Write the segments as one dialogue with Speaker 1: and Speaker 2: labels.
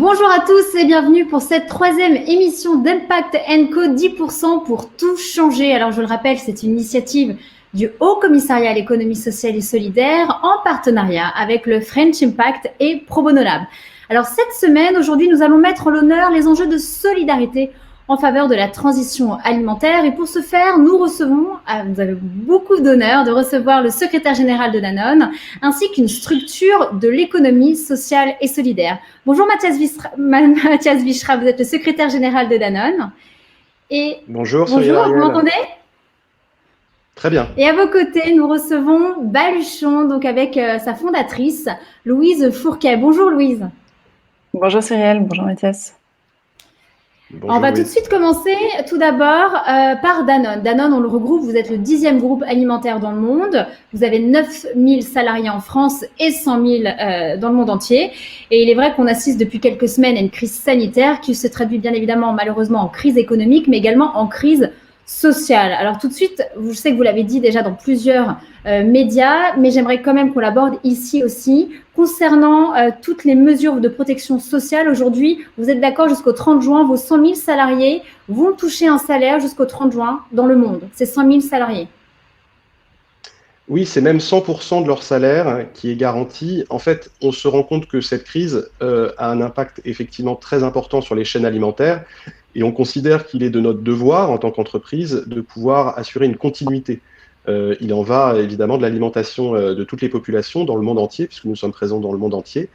Speaker 1: Bonjour à tous et bienvenue pour cette troisième émission d'Impact & Co 10% pour tout changer. Alors je le rappelle, c'est une initiative du Haut Commissariat à l'économie sociale et solidaire en partenariat avec le French Impact et Pro Bono Lab. Alors cette semaine, aujourd'hui, nous allons mettre en l'honneur les enjeux de solidarité en faveur de la transition alimentaire. Et pour ce faire, nous avez beaucoup d'honneur de recevoir le secrétaire général de Danone, ainsi qu'une structure de l'économie sociale et solidaire. Bonjour Mathias Wichra, vous êtes le secrétaire général de Danone.
Speaker 2: Et bonjour,
Speaker 1: vous m'entendez ?
Speaker 2: Très bien.
Speaker 1: Et à vos côtés, nous recevons Baluchon, donc avec sa fondatrice, Louise Fourquet. Bonjour Louise.
Speaker 3: Bonjour Cyrielle, bonjour Mathias.
Speaker 1: Bonjour, on va tout de suite commencer tout d'abord par Danone. Danone, on le regroupe, vous êtes le 10e groupe alimentaire dans le monde. Vous avez 9000 salariés en France et 100 000 dans le monde entier. Et il est vrai qu'on assiste depuis quelques semaines à une crise sanitaire qui se traduit bien évidemment malheureusement en crise économique, mais également en crise sociale. Alors tout de suite, je sais que vous l'avez dit déjà dans plusieurs médias, mais j'aimerais quand même qu'on l'aborde ici aussi. Concernant toutes les mesures de protection sociale, aujourd'hui, vous êtes d'accord, jusqu'au 30 juin, vos 100 000 salariés vont toucher un salaire jusqu'au 30 juin dans le monde. C'est 100 000 salariés.
Speaker 2: Oui, c'est même 100% de leur salaire qui est garanti. En fait, on se rend compte que cette crise a un impact effectivement très important sur les chaînes alimentaires et on considère qu'il est de notre devoir en tant qu'entreprise de pouvoir assurer une continuité. Il en va évidemment de l'alimentation de toutes les populations dans le monde entier, puisque nous sommes présents dans le monde entier.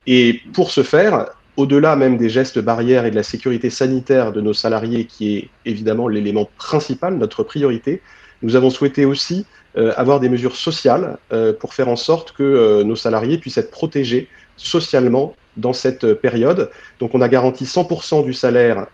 Speaker 2: Et pour ce faire, au-delà même des gestes barrières et de la sécurité sanitaire de nos salariés, qui est évidemment l'élément principal, notre priorité, nous avons souhaité aussi avoir des mesures sociales pour faire en sorte que nos salariés puissent être protégés socialement dans cette période. Donc on a garanti 100% du salaire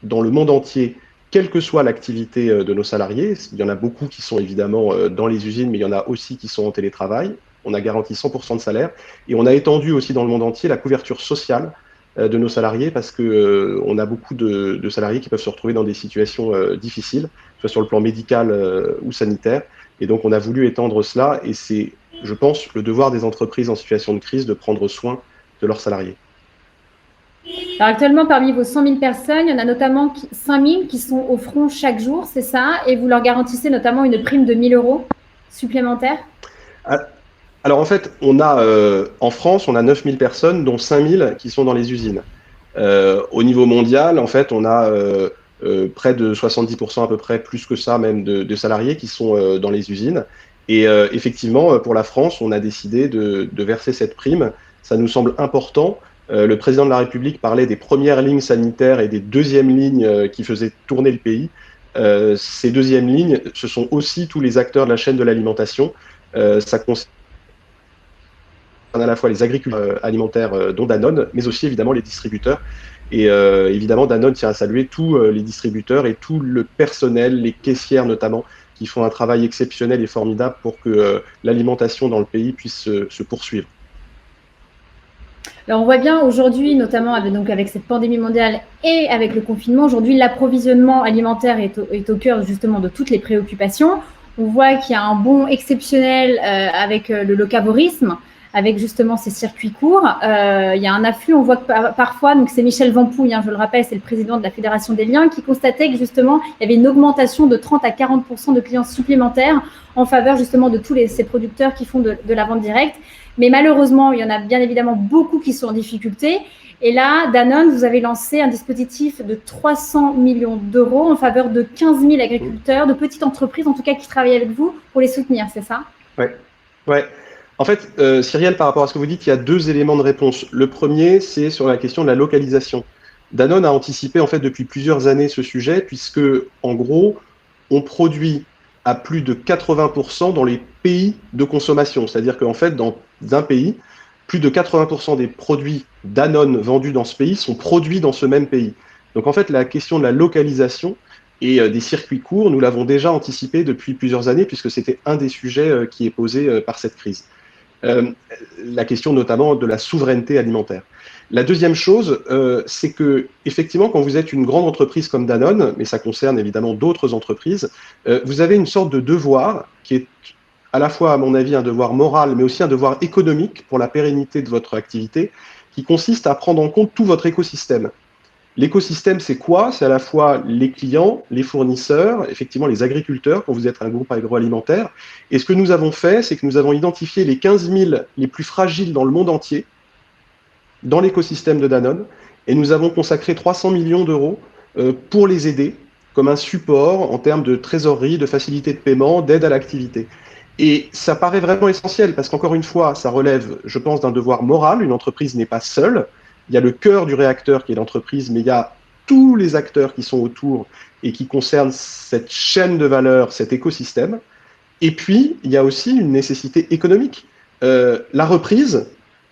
Speaker 2: dans le monde entier, quelle que soit l'activité de nos salariés. Il y en a beaucoup qui sont évidemment dans les usines, mais il y en a aussi qui sont en télétravail. On a garanti 100% de salaire. Et on a étendu aussi dans le monde entier la couverture sociale de nos salariés parce qu'on a beaucoup de salariés qui peuvent se retrouver dans des situations difficiles, soit sur le plan médical ou sanitaire. Et donc, on a voulu étendre cela. Et c'est, je pense, le devoir des entreprises en situation de crise de prendre soin de leurs salariés.
Speaker 1: Alors actuellement, parmi vos 100 000 personnes, il y en a notamment 5 000 qui sont au front chaque jour, c'est ça? Et vous leur garantissez notamment une prime de 1 000 € supplémentaires?
Speaker 2: Alors en fait, on a en France, on a 9 000 personnes, dont 5 000 qui sont dans les usines. Au niveau mondial, en fait, on a près de 70% à peu près, plus que ça même, de salariés qui sont dans les usines. Et effectivement, pour la France, on a décidé de verser cette prime. Ça nous semble important. Le président de la République parlait des premières lignes sanitaires et des deuxièmes lignes qui faisaient tourner le pays. Ces deuxièmes lignes, ce sont aussi tous les acteurs de la chaîne de l'alimentation. Ça concerne à la fois les agriculteurs alimentaires, dont Danone, mais aussi évidemment les distributeurs. Et évidemment, Danone tient à saluer tous les distributeurs et tout le personnel, les caissières notamment, qui font un travail exceptionnel et formidable pour que l'alimentation dans le pays puisse se poursuivre.
Speaker 1: Alors on voit bien aujourd'hui, notamment avec cette pandémie mondiale et avec le confinement, aujourd'hui l'approvisionnement alimentaire est au cœur justement de toutes les préoccupations. On voit qu'il y a un bond exceptionnel avec le locavorisme, avec justement ces circuits courts. Il y a un afflux, on voit que parfois, donc c'est Michel Vampouille, je le rappelle, c'est le président de la Fédération des liens, qui constatait que justement il y avait une augmentation de 30 à 40% de clients supplémentaires en faveur justement de tous ces producteurs qui font de la vente directe. Mais malheureusement, il y en a bien évidemment beaucoup qui sont en difficulté. Et là, Danone, vous avez lancé un dispositif de 300 millions d'euros en faveur de 15 000 agriculteurs, de petites entreprises en tout cas qui travaillent avec vous pour les soutenir, c'est ça?
Speaker 2: Ouais. En fait, Cyrielle, par rapport à ce que vous dites, il y a deux éléments de réponse. Le premier, c'est sur la question de la localisation. Danone a anticipé en fait depuis plusieurs années ce sujet, puisque en gros, on produit à plus de 80% dans les pays de consommation. C'est-à-dire qu'en fait, dans un pays, plus de 80% des produits Danone vendus dans ce pays sont produits dans ce même pays. Donc en fait, la question de la localisation et des circuits courts, nous l'avons déjà anticipé depuis plusieurs années, puisque c'était un des sujets qui est posé par cette crise. La question notamment de la souveraineté alimentaire. La deuxième chose, c'est que effectivement, quand vous êtes une grande entreprise comme Danone, mais ça concerne évidemment d'autres entreprises, vous avez une sorte de devoir qui est à la fois, à mon avis, un devoir moral, mais aussi un devoir économique pour la pérennité de votre activité, qui consiste à prendre en compte tout votre écosystème. L'écosystème, c'est quoi? C'est à la fois les clients, les fournisseurs, effectivement les agriculteurs, quand vous êtes un groupe agroalimentaire. Et ce que nous avons fait, c'est que nous avons identifié les 15 000 les plus fragiles dans le monde entier, dans l'écosystème de Danone, et nous avons consacré 300 millions d'euros pour les aider, comme un support en termes de trésorerie, de facilité de paiement, d'aide à l'activité. Et ça paraît vraiment essentiel, parce qu'encore une fois, ça relève, je pense, d'un devoir moral. Une entreprise n'est pas seule. Il y a le cœur du réacteur qui est l'entreprise, mais il y a tous les acteurs qui sont autour et qui concernent cette chaîne de valeur, cet écosystème. Et puis, il y a aussi une nécessité économique. La reprise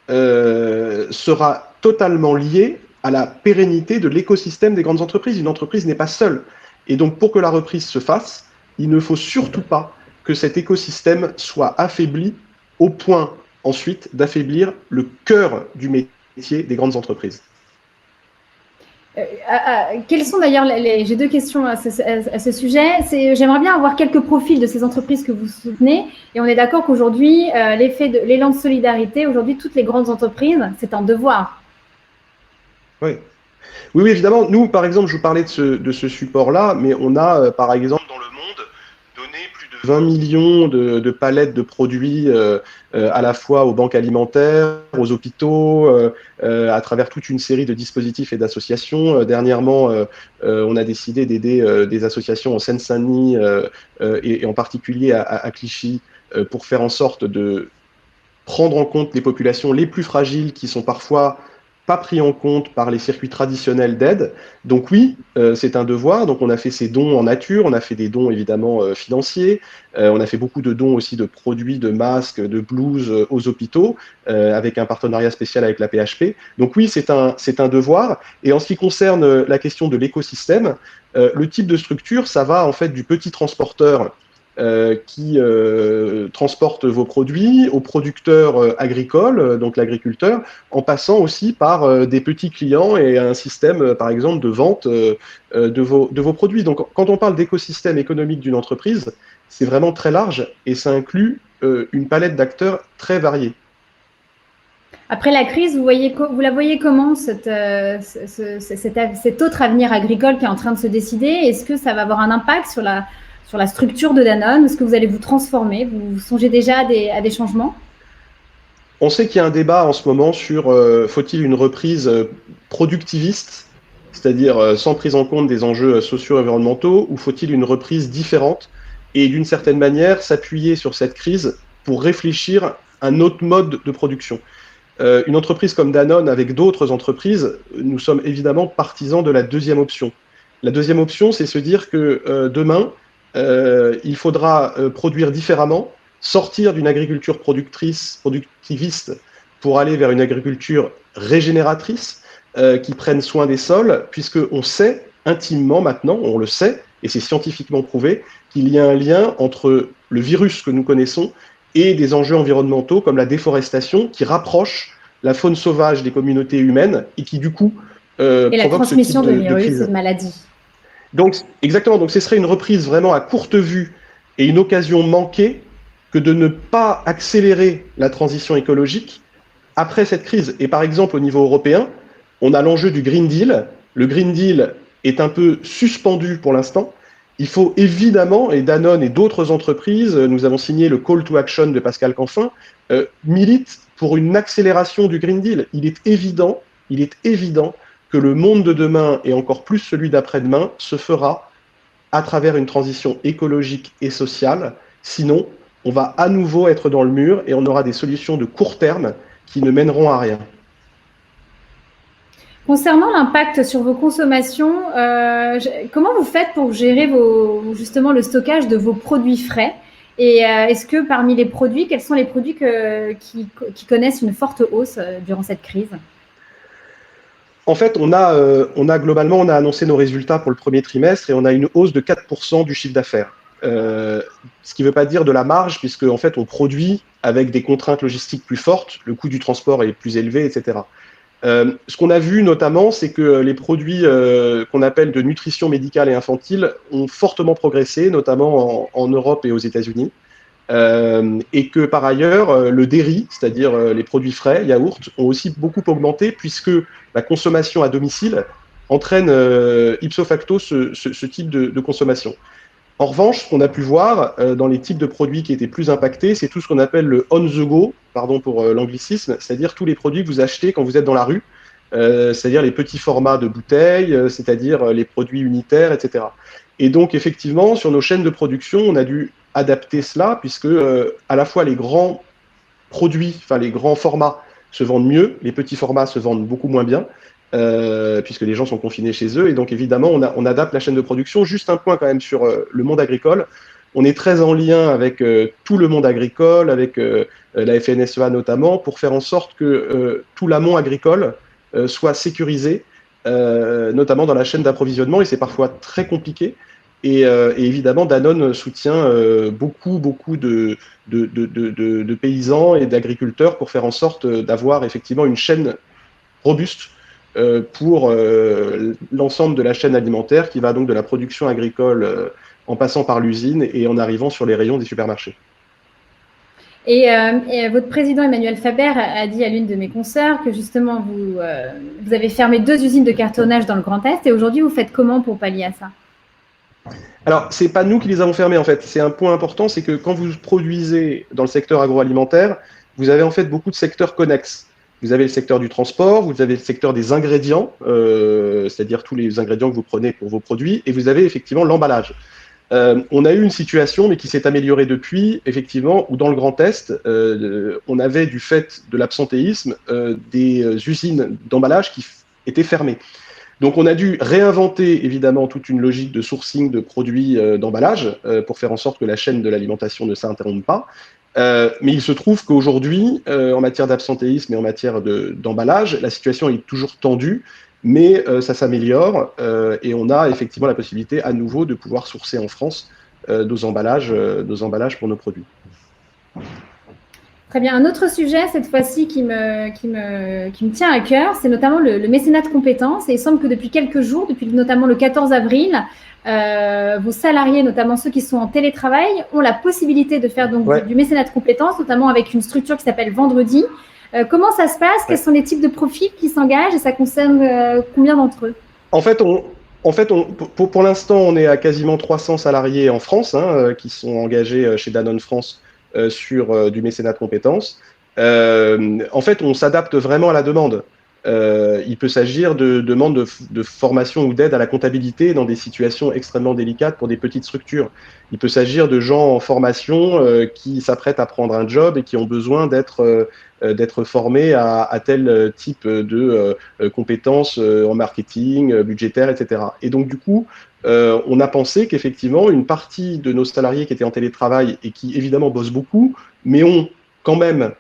Speaker 2: sera totalement liée à la pérennité de l'écosystème des grandes entreprises. Une entreprise n'est pas seule. Et donc, pour que la reprise se fasse, il ne faut surtout pas que cet écosystème soit affaibli au point ensuite d'affaiblir le cœur du métier des grandes entreprises.
Speaker 1: Quelles sont d'ailleurs j'ai deux questions à ce sujet. J'aimerais bien avoir quelques profils de ces entreprises que vous soutenez. Et on est d'accord qu'aujourd'hui, l'élan de solidarité, aujourd'hui, toutes les grandes entreprises, c'est un devoir.
Speaker 2: Oui. Oui, évidemment. Nous, par exemple, je vous parlais de ce support-là, mais on a, par exemple, dans le monde, donné plus de 20 millions de palettes de produits à la fois aux banques alimentaires, aux hôpitaux, à travers toute une série de dispositifs et d'associations. Dernièrement, on a décidé d'aider des associations en Seine-Saint-Denis et en particulier à Clichy pour faire en sorte de prendre en compte les populations les plus fragiles qui sont parfois pas pris en compte par les circuits traditionnels d'aide. Donc oui, c'est un devoir. Donc on a fait ces dons en nature, on a fait des dons évidemment financiers, on a fait beaucoup de dons aussi de produits, de masques, de blouses aux hôpitaux, avec un partenariat spécial avec la PHP. Donc oui, c'est un devoir. Et en ce qui concerne la question de l'écosystème, le type de structure, ça va en fait du petit transporteur qui transporte vos produits aux producteurs agricoles, donc l'agriculteur, en passant aussi par des petits clients et un système, par exemple, de vente de vos produits. Donc, quand on parle d'écosystème économique d'une entreprise, c'est vraiment très large et ça inclut une palette d'acteurs très variés.
Speaker 1: Après la crise, vous la voyez comment, cet autre avenir agricole qui est en train de se décider? Est-ce que ça va avoir un impact sur la structure de Danone? Est-ce que vous allez vous transformer? Vous songez déjà à des changements?
Speaker 2: On sait qu'il y a un débat en ce moment sur faut-il une reprise productiviste, c'est-à-dire sans prise en compte des enjeux sociaux et environnementaux, ou faut-il une reprise différente et d'une certaine manière s'appuyer sur cette crise pour réfléchir à un autre mode de production. Une entreprise comme Danone avec d'autres entreprises, nous sommes évidemment partisans de la deuxième option. La deuxième option, c'est se dire que demain, il faudra produire différemment, sortir d'une agriculture productiviste pour aller vers une agriculture régénératrice qui prenne soin des sols, puisqu'on sait intimement maintenant, on le sait, et c'est scientifiquement prouvé, qu'il y a un lien entre le virus que nous connaissons et des enjeux environnementaux comme la déforestation qui rapproche la faune sauvage des communautés humaines et qui du coup
Speaker 1: et la transmission de virus et de maladies.
Speaker 2: Donc, exactement. Donc, ce serait une reprise vraiment à courte vue et une occasion manquée que de ne pas accélérer la transition écologique après cette crise. Et par exemple, au niveau européen, on a l'enjeu du Green Deal. Le Green Deal est un peu suspendu pour l'instant. Il faut évidemment, et Danone et d'autres entreprises, nous avons signé le Call to Action de Pascal Canfin, militent pour une accélération du Green Deal. Il est évident que le monde de demain, et encore plus celui d'après-demain, se fera à travers une transition écologique et sociale. Sinon, on va à nouveau être dans le mur et on aura des solutions de court terme qui ne mèneront à rien.
Speaker 1: Concernant l'impact sur vos consommations, comment vous faites pour gérer justement le stockage de vos produits frais? Et est-ce que parmi les produits, quels sont les produits qui connaissent une forte hausse durant cette crise?
Speaker 2: En fait, on a globalement, on a annoncé nos résultats pour le premier trimestre et on a une hausse de 4% du chiffre d'affaires. Ce qui ne veut pas dire de la marge, puisque en fait, on produit avec des contraintes logistiques plus fortes, le coût du transport est plus élevé, etc. Ce qu'on a vu notamment, c'est que les produits qu'on appelle de nutrition médicale et infantile ont fortement progressé, notamment en Europe et aux États-Unis. Et que par ailleurs, le dairy, c'est-à-dire les produits frais, yaourts, ont aussi beaucoup augmenté puisque la consommation à domicile entraîne ipso facto ce type de consommation. En revanche, ce qu'on a pu voir dans les types de produits qui étaient plus impactés, c'est tout ce qu'on appelle le on the go, pardon pour l'anglicisme, c'est-à-dire tous les produits que vous achetez quand vous êtes dans la rue, c'est-à-dire les petits formats de bouteilles, c'est-à-dire les produits unitaires, etc. Et donc, effectivement, sur nos chaînes de production, on a dû adapter cela, puisque à la fois les grands produits, enfin les grands formats se vendent mieux, les petits formats se vendent beaucoup moins bien, puisque les gens sont confinés chez eux. Et donc, évidemment, on adapte la chaîne de production. Juste un point quand même sur le monde agricole. On est très en lien avec tout le monde agricole, avec la FNSEA notamment, pour faire en sorte que tout l'amont agricole soit sécurisé, notamment dans la chaîne d'approvisionnement. Et c'est parfois très compliqué. Et évidemment, Danone soutient beaucoup de paysans et d'agriculteurs pour faire en sorte d'avoir effectivement une chaîne robuste pour l'ensemble de la chaîne alimentaire qui va donc de la production agricole en passant par l'usine et en arrivant sur les rayons des supermarchés.
Speaker 1: Et votre président Emmanuel Faber a dit à l'une de mes consoeurs que justement vous avez fermé 2 usines de cartonnage dans le Grand Est et aujourd'hui vous faites comment pour pallier à ça?
Speaker 2: Alors, c'est pas nous qui les avons fermés en fait. C'est un point important, c'est que quand vous produisez dans le secteur agroalimentaire, vous avez en fait beaucoup de secteurs connexes. Vous avez le secteur du transport, vous avez le secteur des ingrédients, c'est-à-dire tous les ingrédients que vous prenez pour vos produits, et vous avez effectivement l'emballage. On a eu une situation, mais qui s'est améliorée depuis, effectivement, où dans le Grand Est, on avait du fait de l'absentéisme des usines d'emballage qui étaient fermées. Donc on a dû réinventer évidemment toute une logique de sourcing de produits d'emballage pour faire en sorte que la chaîne de l'alimentation ne s'interrompe pas. Mais il se trouve qu'aujourd'hui, en matière d'absentéisme et en matière d'emballage, la situation est toujours tendue, mais ça s'améliore et on a effectivement la possibilité à nouveau de pouvoir sourcer en France nos emballages pour nos produits.
Speaker 1: Très bien. Un autre sujet, cette fois-ci, qui me tient à cœur, c'est notamment le mécénat de compétences. Et il semble que depuis quelques jours, depuis notamment le 14 avril, vos salariés, notamment ceux qui sont en télétravail, ont la possibilité de faire donc du mécénat de compétences, notamment avec une structure qui s'appelle Vendredi. Comment ça se passe? Quels sont les types de profils qui s'engagent et ça concerne combien d'entre eux?
Speaker 2: En fait, pour l'instant, on est à quasiment 300 salariés en France qui sont engagés chez Danone France sur du mécénat de compétences. En fait, on s'adapte vraiment à la demande. Il peut s'agir de demandes de formation ou d'aide à la comptabilité dans des situations extrêmement délicates pour des petites structures. Il peut s'agir de gens en formation qui s'apprêtent à prendre un job et qui ont besoin d'être formés à tel type de compétences en marketing, budgétaire, etc. Et donc, du coup, on a pensé qu'effectivement, une partie de nos salariés qui étaient en télétravail et qui, évidemment, bossent beaucoup, mais ont quand même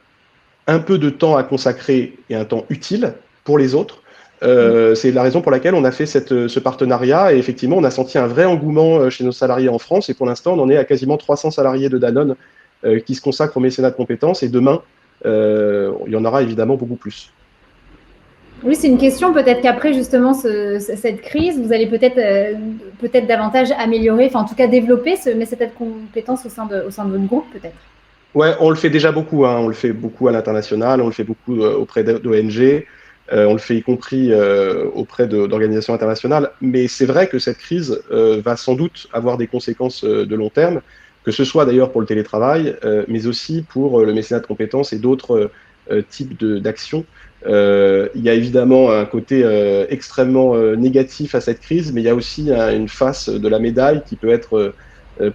Speaker 2: un peu de temps à consacrer et un temps utile pour les autres. C'est la raison pour laquelle on a fait ce partenariat et effectivement, on a senti un vrai engouement chez nos salariés en France et pour l'instant, on en est à quasiment 300 salariés de Danone qui se consacrent au mécénat de compétences et demain, il y en aura évidemment beaucoup plus.
Speaker 1: Oui, c'est une question. Peut-être qu'après justement cette crise, vous allez peut-être davantage améliorer, enfin en tout cas développer ce mécénat de compétences au sein de votre groupe peut-être.
Speaker 2: Ouais, on le fait déjà beaucoup. On le fait beaucoup à l'international, on le fait beaucoup auprès d'ONG, on le fait y compris auprès d'organisations internationales. Mais c'est vrai que cette crise va sans doute avoir des conséquences de long terme, que ce soit d'ailleurs pour le télétravail, mais aussi pour le mécénat de compétences et d'autres types d'actions. Il y a évidemment un côté extrêmement négatif à cette crise, mais il y a aussi une face de la médaille qui peut être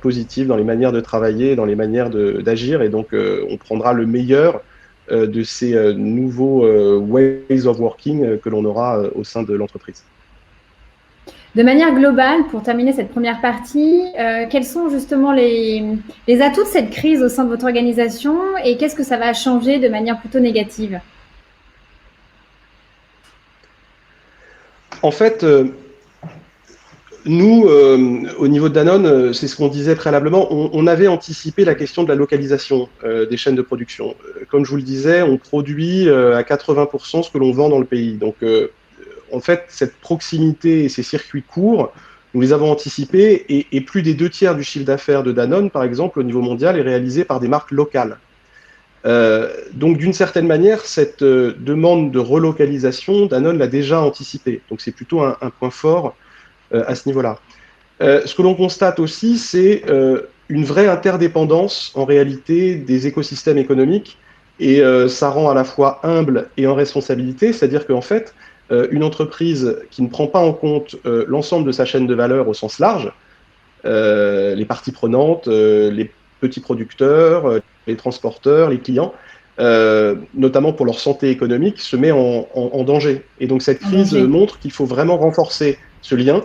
Speaker 2: positive dans les manières de travailler, dans les manières d'agir. Et donc, on prendra le meilleur de ces nouveaux ways of working que l'on aura au sein de l'entreprise.
Speaker 1: De manière globale, pour terminer cette première partie, quels sont justement les atouts de cette crise au sein de votre organisation et qu'est-ce que ça va changer de manière plutôt négative? En fait, nous, au niveau de Danone, c'est ce qu'on disait préalablement, on avait anticipé la question de la localisation des chaînes de production. Comme je vous le disais, on produit à 80% ce que l'on vend dans le pays. Donc, en fait, cette proximité et ces circuits courts
Speaker 2: Nous les avons anticipés et plus des 2/3 du chiffre d'affaires de Danone, par exemple, au niveau mondial, est réalisé par des marques locales. Donc, d'une certaine manière, cette demande de relocalisation, Danone l'a déjà anticipée. Donc, c'est plutôt un point fort à ce niveau-là. Ce que l'on constate aussi, c'est une vraie interdépendance, en réalité, des écosystèmes économiques. Et ça rend à la fois humble et en responsabilité, c'est-à-dire qu'en fait, une entreprise qui ne prend pas en compte l'ensemble de sa chaîne de valeur au sens large, les parties prenantes, les petits producteurs, les transporteurs, les clients, notamment pour leur santé économique, se met en danger. Et donc cette crise montre qu'il faut vraiment renforcer ce lien,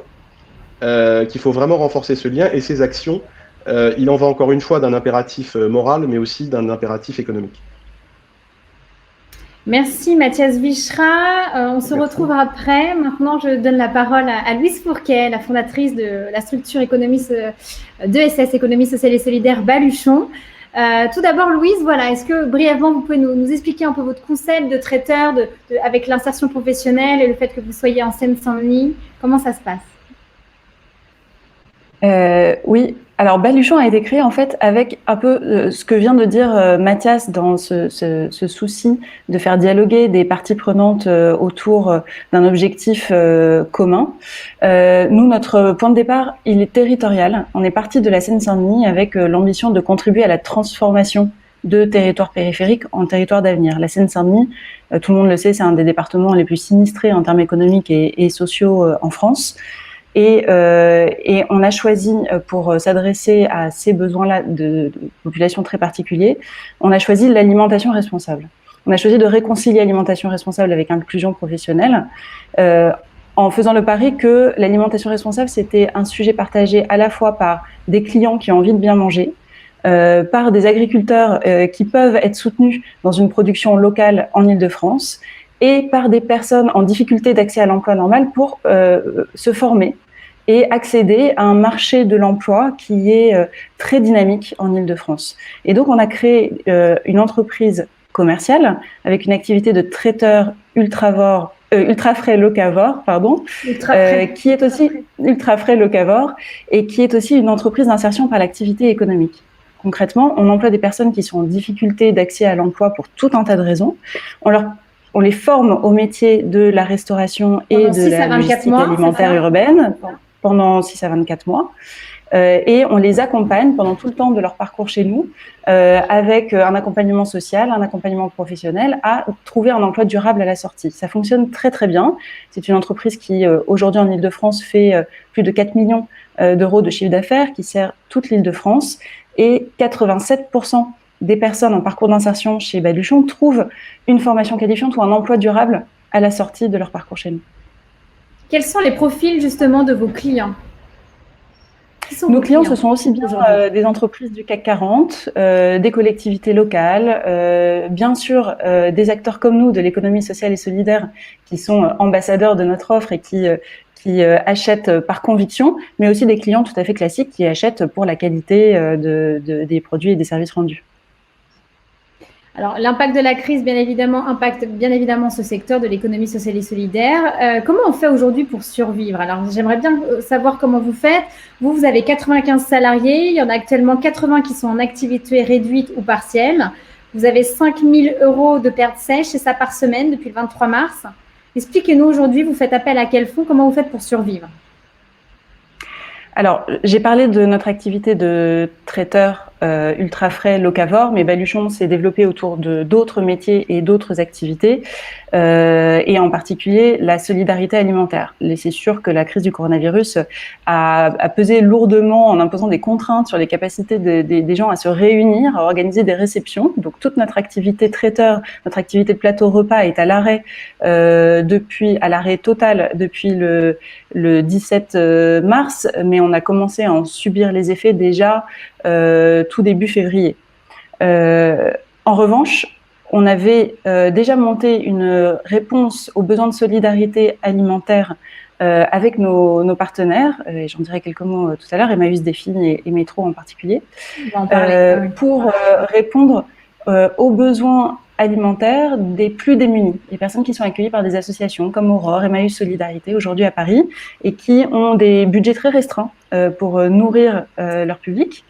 Speaker 2: et ces actions. Il en va encore une fois d'un impératif moral, mais aussi d'un impératif économique.
Speaker 1: Merci Mathias Wichra. On se retrouve après. Maintenant, je donne la parole à Louise Fourquet, la fondatrice de la structure d'ESS, Économie Sociale et Solidaire Baluchon. Tout d'abord, Louise, voilà, est-ce que brièvement, vous pouvez nous expliquer un peu votre concept de traiteur avec l'insertion professionnelle et le fait que vous soyez en Seine-Saint-Denis? Comment ça se passe?
Speaker 3: Oui, alors Baluchon a été créé en fait avec un peu ce que vient de dire Mathias dans ce souci de faire dialoguer des parties prenantes autour d'un objectif commun. Nous, notre point de départ, il est territorial. On est parti de la Seine-Saint-Denis avec l'ambition de contribuer à la transformation de territoires périphériques en territoires d'avenir. La Seine-Saint-Denis, tout le monde le sait, c'est un des départements les plus sinistrés en termes économiques et sociaux en France. Et on a choisi, pour s'adresser à ces besoins-là de populations très particuliers, on a choisi l'alimentation responsable. On a choisi de réconcilier alimentation responsable avec inclusion professionnelle, en faisant le pari que l'alimentation responsable, c'était un sujet partagé à la fois par des clients qui ont envie de bien manger, par des agriculteurs qui peuvent être soutenus dans une production locale en Île-de-France, et par des personnes en difficulté d'accès à l'emploi normal pour se former et accéder à un marché de l'emploi qui est très dynamique en Île-de-France. Et donc, on a créé une entreprise commerciale avec une activité de traiteur ultra-frais locavore, qui est aussi ultra-frais locavore et qui est aussi une entreprise d'insertion par l'activité économique. Concrètement, on emploie des personnes qui sont en difficulté d'accès à l'emploi pour tout un tas de raisons. On les forme au métier de la restauration et de la logistique alimentaire urbaine pendant 6 à 24 mois. Et on les accompagne pendant tout le temps de leur parcours chez nous, avec un accompagnement social, un accompagnement professionnel, à trouver un emploi durable à la sortie. Ça fonctionne très très bien. C'est une entreprise qui, aujourd'hui en Île-de-France, fait plus de 4 millions d'euros de chiffre d'affaires, qui sert toute l'Île-de-France, et 87% des personnes en parcours d'insertion chez Baluchon trouvent une formation qualifiante ou un emploi durable à la sortie de leur parcours chez nous.
Speaker 1: Quels sont les profils justement de vos clients?
Speaker 3: Nos clients, ce sont aussi bien des entreprises du CAC 40, des collectivités locales, bien sûr des acteurs comme nous de l'économie sociale et solidaire qui sont ambassadeurs de notre offre et qui achètent par conviction, mais aussi des clients tout à fait classiques qui achètent pour la qualité des produits et des services rendus.
Speaker 1: Alors, l'impact de la crise, bien évidemment, impacte bien évidemment ce secteur de l'économie sociale et solidaire. Comment on fait aujourd'hui pour survivre? Alors, j'aimerais bien savoir comment vous faites. Vous avez 95 salariés. Il y en a actuellement 80 qui sont en activité réduite ou partielle. Vous avez 5 000 € de perte sèche, et ça par semaine depuis le 23 mars. Expliquez-nous aujourd'hui, vous faites appel à quel fonds? Comment vous faites pour survivre?
Speaker 3: Alors, j'ai parlé de notre activité de traiteur ultra frais locavore, mais Baluchon s'est développé autour de d'autres métiers et d'autres activités, et en particulier la solidarité alimentaire. Et c'est sûr que la crise du coronavirus a pesé lourdement en imposant des contraintes sur les capacités des gens à se réunir, à organiser des réceptions. Donc toute notre activité traiteur, notre activité de plateau repas est à l'arrêt total depuis le 17 mars, mais on a commencé à en subir les effets déjà tout début février. En revanche, on avait déjà monté une réponse aux besoins de solidarité alimentaire avec nos partenaires, et j'en dirai quelques mots tout à l'heure, Emmaüs Défi et Métro en particulier, pour répondre aux besoins alimentaire des plus démunis, les personnes qui sont accueillies par des associations comme Aurore, Emmaüs Solidarité aujourd'hui à Paris, et qui ont des budgets très restreints pour nourrir leur public.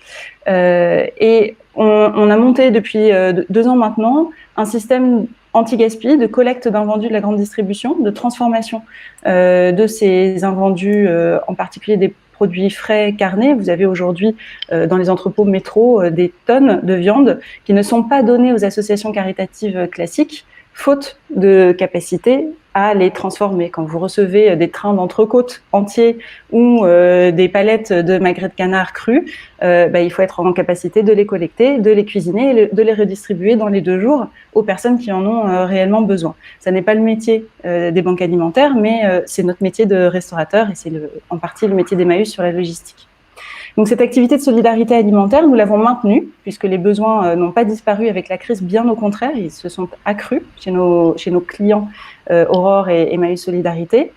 Speaker 3: Et on a monté depuis 2 ans maintenant un système anti-gaspi, de collecte d'invendus de la grande distribution, de transformation de ces invendus, en particulier des produits frais carnés. Vous avez aujourd'hui dans les entrepôts métro des tonnes de viande qui ne sont pas données aux associations caritatives classiques, faute de capacité à les transformer. Quand vous recevez des trains d'entrecôtes entiers ou des palettes de magrets de canard crus, il faut être en capacité de les collecter, de les cuisiner et de les redistribuer dans les 2 jours aux personnes qui en ont réellement besoin. Ça n'est pas le métier des banques alimentaires, mais c'est notre métier de restaurateur et c'est en partie le métier d'Emmaüs sur la logistique. Donc cette activité de solidarité alimentaire, nous l'avons maintenue puisque les besoins n'ont pas disparu avec la crise, bien au contraire, ils se sont accrus chez nos clients Aurore et Emmaüs Solidarité.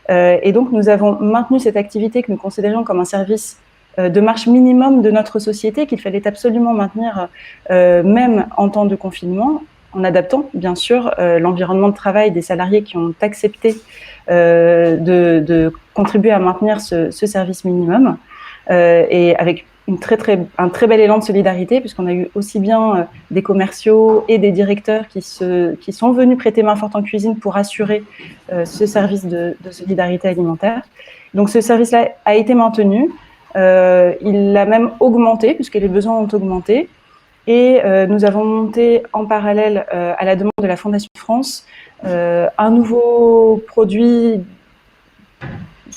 Speaker 3: Et donc nous avons maintenu cette activité que nous considérions comme un service de marche minimum de notre société qu'il fallait absolument maintenir même en temps de confinement, en adaptant bien sûr l'environnement de travail des salariés qui ont accepté de contribuer à maintenir ce service minimum. Et avec un très bel élan de solidarité, puisqu'on a eu aussi bien des commerciaux et des directeurs qui sont venus prêter main forte en cuisine pour assurer ce service de solidarité alimentaire. Donc ce service-là a été maintenu, il a même augmenté, puisque les besoins ont augmenté. Et nous avons monté en parallèle, à la demande de la Fondation France, un nouveau produit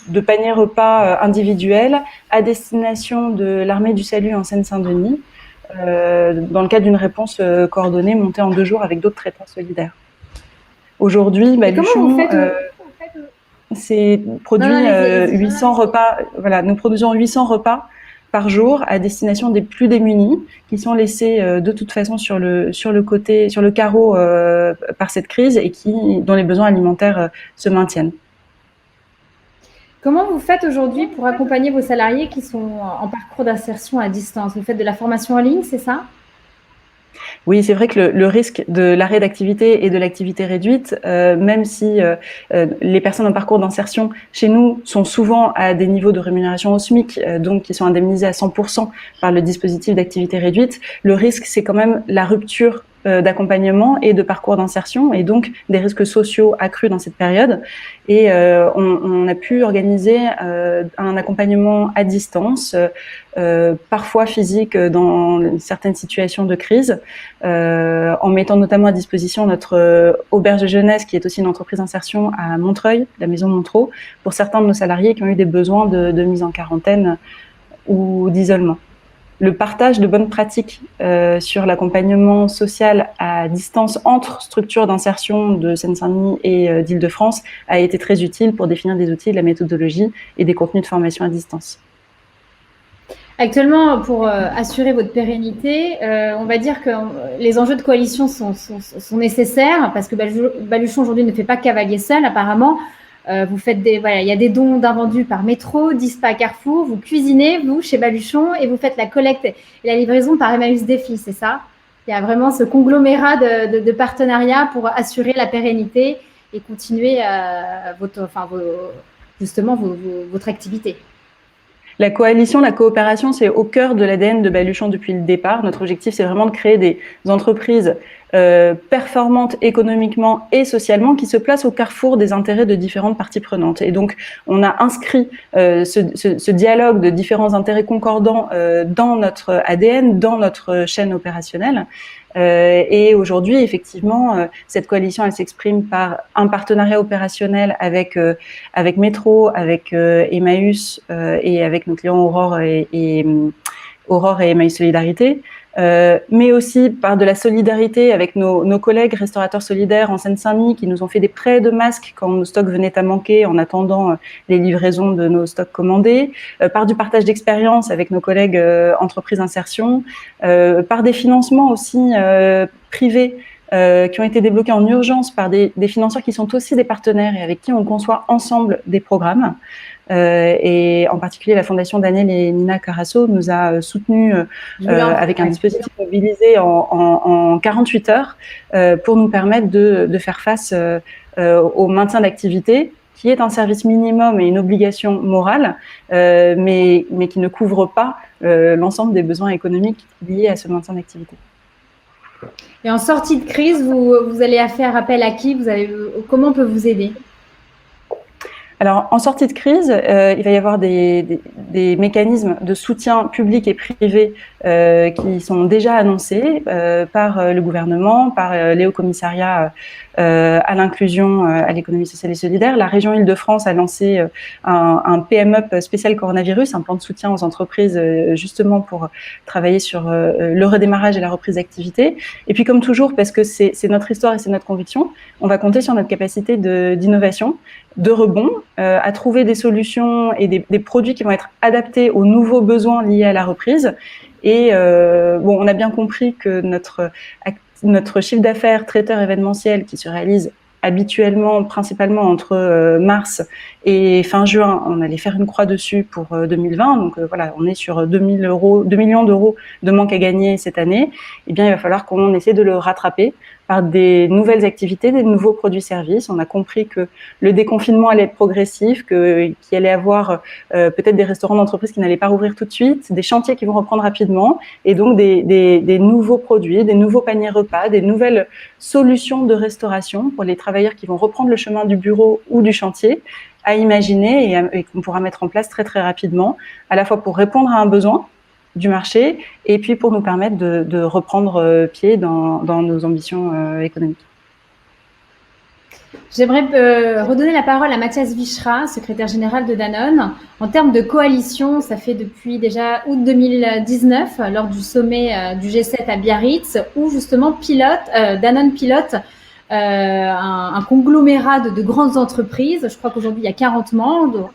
Speaker 3: de panier repas individuel à destination de l'Armée du Salut en Seine-Saint-Denis, dans le cadre d'une réponse coordonnée montée en 2 jours avec d'autres traitants solidaires. Aujourd'hui, Baluchon produit 800 repas. Voilà, nous produisons 800 repas par jour à destination des plus démunis, qui sont laissés de toute façon sur le carreau par cette crise et dont les besoins alimentaires se maintiennent.
Speaker 1: Comment vous faites aujourd'hui pour accompagner vos salariés qui sont en parcours d'insertion à distance? Vous faites de la formation en ligne, c'est ça?
Speaker 3: Oui, c'est vrai que le risque de l'arrêt d'activité et de l'activité réduite, même si les personnes en parcours d'insertion chez nous sont souvent à des niveaux de rémunération au SMIC, donc qui sont indemnisés à 100% par le dispositif d'activité réduite, le risque, c'est quand même la rupture d'accompagnement et de parcours d'insertion, et donc des risques sociaux accrus dans cette période. Et on a pu organiser un accompagnement à distance, parfois physique dans certaines situations de crise, en mettant notamment à disposition notre auberge de jeunesse, qui est aussi une entreprise d'insertion à Montreuil, la maison Montreux, pour certains de nos salariés qui ont eu des besoins de mise en quarantaine ou d'isolement. Le partage de bonnes pratiques sur l'accompagnement social à distance entre structures d'insertion de Seine-Saint-Denis et d'Île-de-France a été très utile pour définir des outils, de la méthodologie et des contenus de formation à distance.
Speaker 1: Actuellement, pour assurer votre pérennité, on va dire que les enjeux de coalition sont nécessaires parce que Baluchon aujourd'hui ne fait pas cavalier seul apparemment. Vous faites il y a des dons d'invendus par métro, 10 pas à Carrefour, vous cuisinez, vous, chez Baluchon, et vous faites la collecte et la livraison par Emmaüs Défi, c'est ça? Il y a vraiment ce conglomérat de partenariats pour assurer la pérennité et continuer votre activité.
Speaker 3: La coalition, la coopération, c'est au cœur de l'ADN de Baluchon depuis le départ. Notre objectif, c'est vraiment de créer des entreprises performantes économiquement et socialement qui se placent au carrefour des intérêts de différentes parties prenantes. Et donc, on a inscrit ce dialogue de différents intérêts concordants dans notre ADN, dans notre chaîne opérationnelle. Et aujourd'hui, effectivement, cette coalition, elle s'exprime par un partenariat opérationnel avec Métro, avec Emmaüs et avec nos clients Aurore et Emmaüs Solidarité, mais aussi par de la solidarité avec nos collègues restaurateurs solidaires en Seine-Saint-Denis qui nous ont fait des prêts de masques quand nos stocks venaient à manquer en attendant les livraisons de nos stocks commandés, par du partage d'expérience avec nos collègues entreprises insertion, par des financements aussi privés qui ont été débloqués en urgence par des financeurs qui sont aussi des partenaires et avec qui on conçoit ensemble des programmes. Et en particulier, la Fondation Daniel et Nina Carasso nous a soutenus avec un dispositif mobilisé en 48 heures pour nous permettre de faire face au maintien d'activité, qui est un service minimum et une obligation morale, mais qui ne couvre pas l'ensemble des besoins économiques liés à ce maintien d'activité.
Speaker 1: Et en sortie de crise, vous allez faire appel à qui? Comment on peut vous aider?
Speaker 3: Alors, en sortie de crise, il va y avoir des mécanismes de soutien public et privé qui sont déjà annoncés par le gouvernement, par les hauts commissariats à l'inclusion, à l'économie sociale et solidaire. La région Île-de-France a lancé un PM-up spécial coronavirus, un plan de soutien aux entreprises justement pour travailler sur le redémarrage et la reprise d'activité. Et puis, comme toujours, parce que c'est notre histoire et c'est notre conviction, on va compter sur notre capacité d'innovation, de rebond, à trouver des solutions et des produits qui vont être adaptés aux nouveaux besoins liés à la reprise. Et on a bien compris que notre chiffre d'affaires traiteur événementiel qui se réalise habituellement, principalement entre mars et fin juin, on allait faire une croix dessus pour 2020. Donc voilà, on est sur 2 millions d'euros de manque à gagner cette année. Eh bien, il va falloir qu'on essaie de le rattraper par des nouvelles activités, des nouveaux produits-services. On a compris que le déconfinement allait être progressif, qu'il allait avoir peut-être des restaurants d'entreprise qui n'allaient pas rouvrir tout de suite, des chantiers qui vont reprendre rapidement, et donc des nouveaux produits, des nouveaux paniers repas, des nouvelles solutions de restauration pour les travailleurs qui vont reprendre le chemin du bureau ou du chantier à imaginer et qu'on pourra mettre en place très très rapidement, à la fois pour répondre à un besoin du marché et puis pour nous permettre de reprendre pied dans nos ambitions économiques.
Speaker 1: J'aimerais redonner la parole à Mathias Wichra, secrétaire général de Danone. En termes de coalition, ça fait depuis déjà août 2019, lors du sommet du G7 à Biarritz, où justement Danone pilote un conglomérat de grandes entreprises. Je crois qu'aujourd'hui, il y a 40 membres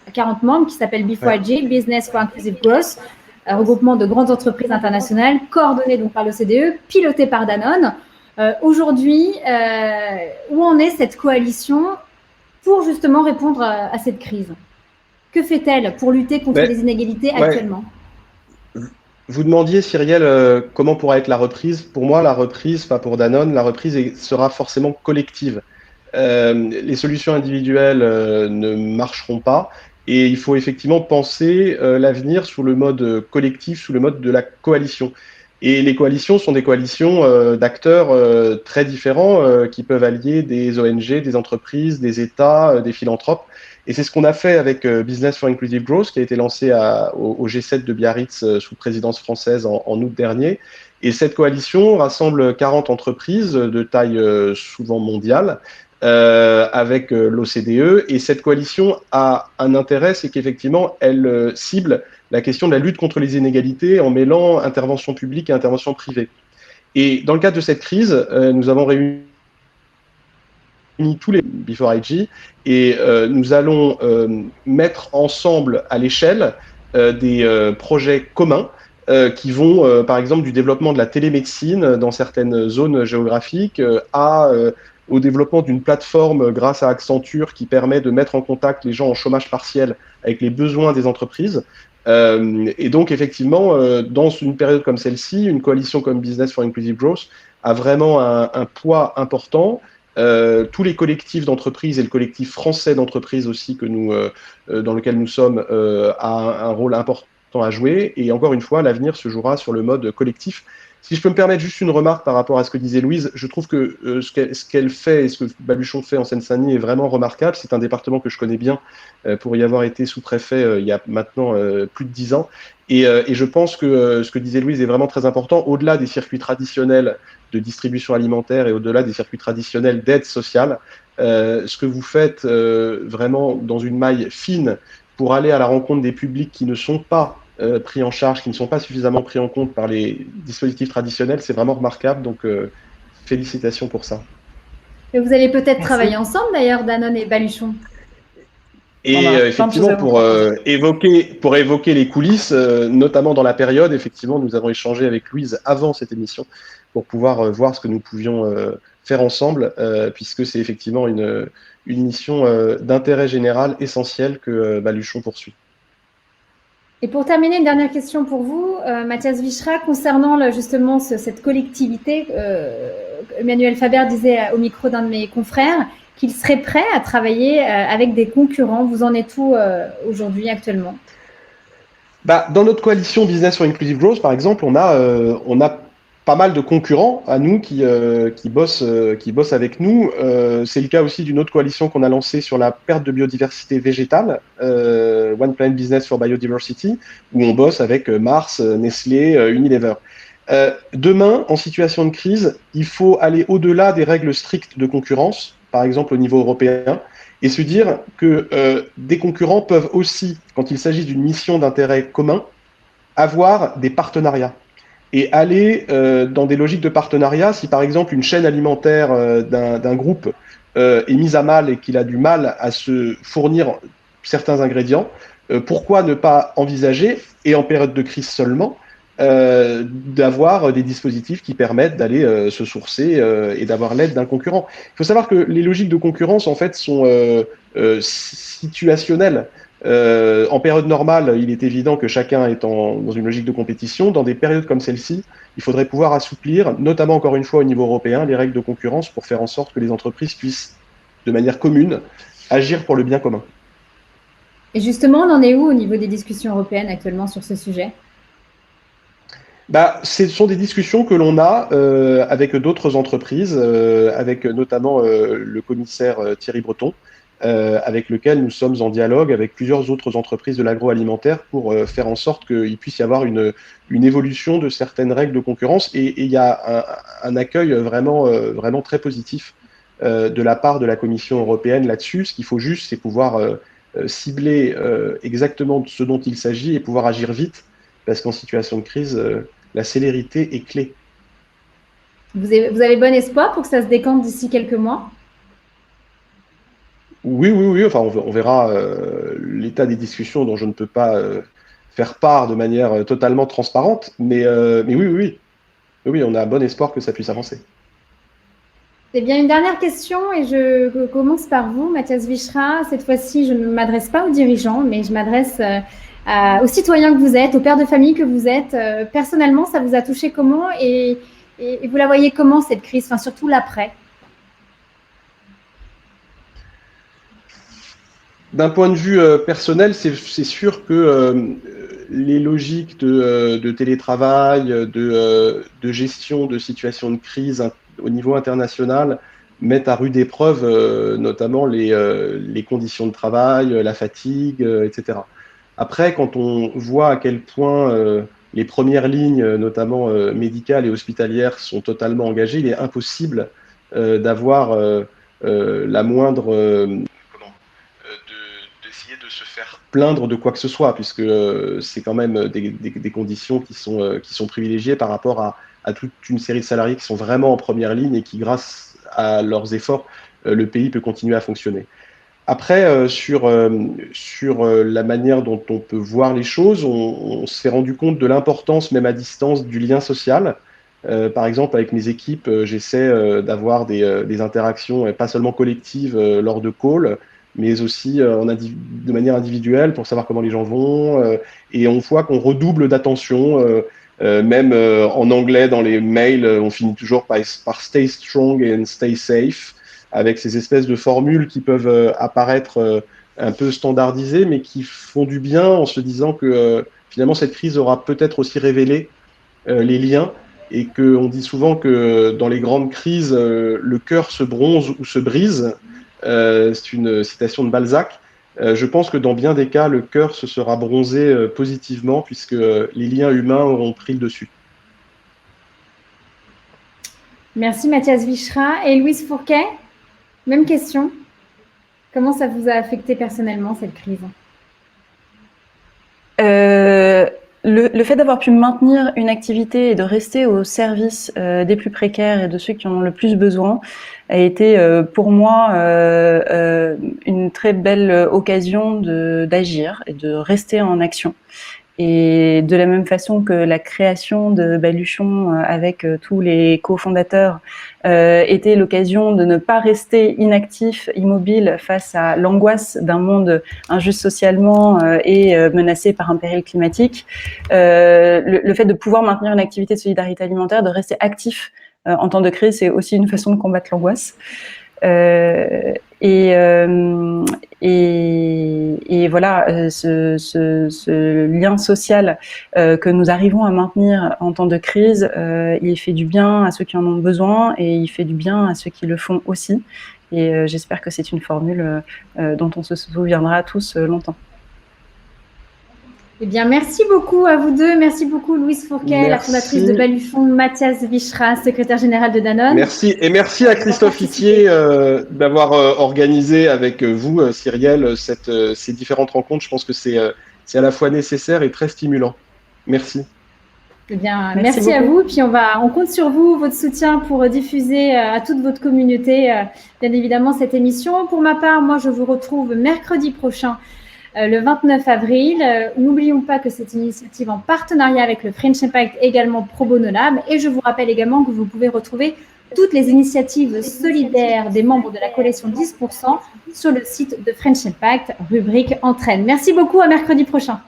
Speaker 1: qui s'appellent B4G, Business for Inclusive Growth, un regroupement de grandes entreprises internationales, coordonnées donc par l'OCDE, pilotées par Danone. Aujourd'hui, où en est cette coalition pour justement répondre à cette crise? Que fait-elle pour lutter contre les inégalités actuellement?
Speaker 2: Vous demandiez, Cyrielle, comment pourra être la reprise. Pour moi, la reprise, pas pour Danone, la reprise sera forcément collective. Les solutions individuelles ne marcheront pas et il faut effectivement penser l'avenir sous le mode collectif, sous le mode de la coalition. Et les coalitions sont des coalitions d'acteurs très différents qui peuvent allier des ONG, des entreprises, des États, des philanthropes. Et c'est ce qu'on a fait avec Business for Inclusive Growth, qui a été lancé au G7 de Biarritz sous présidence française en août dernier. Et cette coalition rassemble 40 entreprises de taille souvent mondiale avec l'OCDE. Et cette coalition a un intérêt, c'est qu'effectivement, elle cible la question de la lutte contre les inégalités en mêlant intervention publique et intervention privée. Et dans le cadre de cette crise, nous avons réuni tous les B4IG et nous allons mettre ensemble à l'échelle des projets communs qui vont, par exemple, du développement de la télémédecine dans certaines zones géographiques au développement d'une plateforme grâce à Accenture qui permet de mettre en contact les gens en chômage partiel avec les besoins des entreprises. Et donc, effectivement, dans une période comme celle-ci, une coalition comme Business for Inclusive Growth a vraiment un poids important. Tous les collectifs d'entreprises et le collectif français d'entreprises aussi dans lequel nous sommes a un rôle important à jouer. Et encore une fois, l'avenir se jouera sur le mode collectif. Si je peux me permettre juste une remarque par rapport à ce que disait Louise, je trouve que ce qu'elle fait et ce que Baluchon fait en Seine-Saint-Denis est vraiment remarquable. C'est un département que je connais bien pour y avoir été sous-préfet il y a maintenant plus de 10 ans. Et je pense que ce que disait Louise est vraiment très important, au-delà des circuits traditionnels de distribution alimentaire et au-delà des circuits traditionnels d'aide sociale. Ce que vous faites vraiment dans une maille fine pour aller à la rencontre des publics qui ne sont pas pris en charge, qui ne sont pas suffisamment pris en compte par les dispositifs traditionnels, c'est vraiment remarquable. Donc, félicitations pour ça.
Speaker 1: Et vous allez peut-être travailler ensemble d'ailleurs, Danone et Baluchon.
Speaker 2: Et effectivement, pour évoquer les coulisses, notamment dans la période, effectivement, nous avons échangé avec Louise avant cette émission pour pouvoir voir ce que nous pouvions faire ensemble, puisque c'est effectivement une mission d'intérêt général essentielle que Baluchon poursuit.
Speaker 1: Et pour terminer, une dernière question pour vous, Mathias Wichra, concernant justement cette collectivité. Emmanuel Faber disait au micro d'un de mes confrères qu'il serait prêt à travailler avec des concurrents. Vous en êtes où aujourd'hui, actuellement?
Speaker 2: Dans notre coalition Business for Inclusive Growth, par exemple, on a pas mal de concurrents à nous qui bossent avec nous. C'est le cas aussi d'une autre coalition qu'on a lancée sur la perte de biodiversité végétale, One Planet Business for Biodiversity, où on bosse avec Mars, Nestlé, Unilever. Demain, en situation de crise, il faut aller au-delà des règles strictes de concurrence, par exemple au niveau européen, et se dire que des concurrents peuvent aussi, quand il s'agit d'une mission d'intérêt commun, avoir des partenariats. Et aller dans des logiques de partenariat, si par exemple une chaîne alimentaire d'un groupe est mise à mal et qu'il a du mal à se fournir certains ingrédients, pourquoi ne pas envisager, et en période de crise seulement, d'avoir des dispositifs qui permettent d'aller se sourcer et d'avoir l'aide d'un concurrent. Il faut savoir que les logiques de concurrence, en fait, sont situationnelles. En période normale, il est évident que chacun est dans une logique de compétition. Dans des périodes comme celle-ci, il faudrait pouvoir assouplir, notamment encore une fois au niveau européen, les règles de concurrence pour faire en sorte que les entreprises puissent, de manière commune, agir pour le bien commun.
Speaker 1: Et justement, on en est où au niveau des discussions européennes actuellement sur ce sujet ?
Speaker 2: Ce sont des discussions que l'on a avec d'autres entreprises, avec notamment le commissaire Thierry Breton, avec lequel nous sommes en dialogue avec plusieurs autres entreprises de l'agroalimentaire pour faire en sorte qu'il puisse y avoir une évolution de certaines règles de concurrence. Et il y a un accueil vraiment très positif de la part de la Commission européenne là-dessus. Ce qu'il faut juste, c'est pouvoir cibler exactement ce dont il s'agit et pouvoir agir vite, parce qu'en situation de crise, la célérité est clé.
Speaker 1: Vous avez bon espoir pour que ça se décante d'ici quelques mois ?
Speaker 2: Oui. Enfin, on verra l'état des discussions dont je ne peux pas faire part de manière totalement transparente. Mais oui, on a bon espoir que ça puisse avancer.
Speaker 1: Eh bien, une dernière question, et je commence par vous, Mathias Wichra. Cette fois-ci, je ne m'adresse pas aux dirigeants, mais je m'adresse aux citoyens que vous êtes, aux pères de famille que vous êtes. Personnellement, ça vous a touché comment et vous la voyez comment, cette crise, enfin, surtout l'après ?
Speaker 2: D'un point de vue personnel, c'est sûr que les logiques de télétravail, de gestion de situations de crise au niveau international mettent à rude épreuve notamment les conditions de travail, la fatigue, etc. Après, quand on voit à quel point les premières lignes, notamment médicales et hospitalières, sont totalement engagées, il est impossible d'avoir la moindre... d'essayer de se faire plaindre de quoi que ce soit, puisque c'est quand même des conditions qui sont privilégiées par rapport à toute une série de salariés qui sont vraiment en première ligne et qui, grâce à leurs efforts, le pays peut continuer à fonctionner. Après, sur la manière dont on peut voir les choses, on s'est rendu compte de l'importance, même à distance, du lien social. Par exemple, avec mes équipes, j'essaie d'avoir des interactions, pas seulement collectives lors de calls, mais aussi de manière individuelle pour savoir comment les gens vont. Et on voit qu'on redouble d'attention. Même en anglais, dans les mails, on finit toujours par stay strong and stay safe, avec ces espèces de formules qui peuvent apparaître un peu standardisées, mais qui font du bien en se disant que finalement cette crise aura peut-être aussi révélé les liens, et qu'on dit souvent que dans les grandes crises, le cœur se bronze ou se brise. C'est une citation de Balzac. Je pense que dans bien des cas, le cœur se sera bronzé positivement, puisque les liens humains auront pris le dessus.
Speaker 1: Merci Mathias Wichra. Et Louise Fourquet, même question. Comment ça vous a affecté personnellement, cette crise ?
Speaker 3: Le fait d'avoir pu maintenir une activité et de rester au service des plus précaires et de ceux qui en ont le plus besoin a été pour moi une très belle occasion d'agir et de rester en action. Et de la même façon que la création de Baluchon avec tous les cofondateurs était l'occasion de ne pas rester inactif, immobile face à l'angoisse d'un monde injuste socialement et menacé par un péril climatique, le fait de pouvoir maintenir une activité de solidarité alimentaire, de rester actif en temps de crise, c'est aussi une façon de combattre l'angoisse. Et voilà, ce lien social que nous arrivons à maintenir en temps de crise, il fait du bien à ceux qui en ont besoin et il fait du bien à ceux qui le font aussi. Et j'espère que c'est une formule dont on se souviendra tous longtemps.
Speaker 1: Eh bien, merci beaucoup à vous deux. Merci beaucoup, Louise Fourquet, la fondatrice de Baluchon, Mathias Wichra, secrétaire général de Danone.
Speaker 2: Merci. Et merci à Christophe Itier d'avoir organisé avec vous, Cyrielle, ces différentes rencontres. Je pense que c'est à la fois nécessaire et très stimulant. Merci.
Speaker 1: Eh bien, merci à vous. Puis on compte sur vous, votre soutien pour diffuser à toute votre communauté, bien évidemment, cette émission. Pour ma part, moi, je vous retrouve mercredi prochain, le 29 avril. N'oublions pas que c'est une initiative en partenariat avec le French Impact, également Pro Bono Lab. Et je vous rappelle également que vous pouvez retrouver toutes les initiatives solidaires des membres de la collection 10% sur le site de French Impact, rubrique Entraîne. Merci beaucoup, à mercredi prochain.